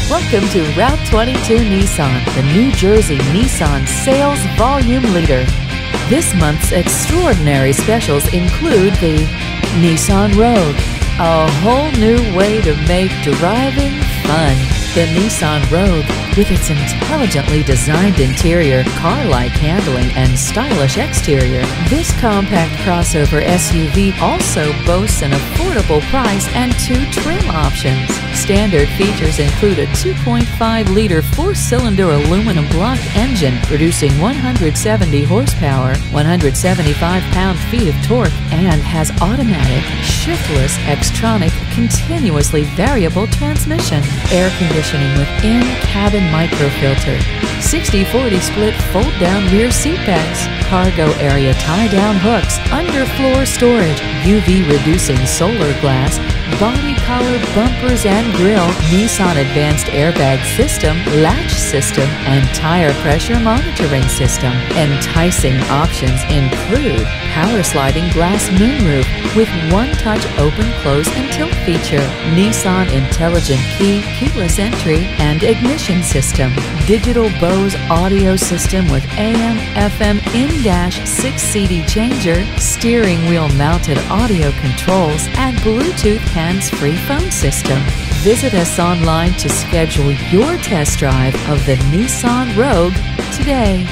Welcome to Route 22 Nissan, the New Jersey Nissan sales volume leader. This month's extraordinary specials include the Nissan Rogue, a whole new way to make driving fun. The Nissan Rogue, with its intelligently designed interior, car-like handling, and stylish exterior. This compact crossover SUV also boasts an affordable price and 2 trim options. Standard features include a 2.5-liter 4-cylinder aluminum block engine producing 170 horsepower, 175 pound-feet of torque, and has automatic, shiftless, Xtronic, continuously variable transmission. Air conditioning with in-cabin microfilter, 60/40 split fold-down rear seat backs, cargo area tie-down hooks, underfloor storage, UV-reducing solar glass, body-colored bumpers and grille, Nissan advanced airbag system, latch system, and tire pressure monitoring system. Enticing options include power sliding glass moonroof with one-touch open-close and tilt feature, Nissan intelligent key, keyless entry, and ignition system, digital Bose audio system with AM/FM in-dash 6 CD changer, steering wheel mounted audio controls, and Bluetooth hands-free phone system. Visit us online to schedule your test drive of the Nissan Rogue today.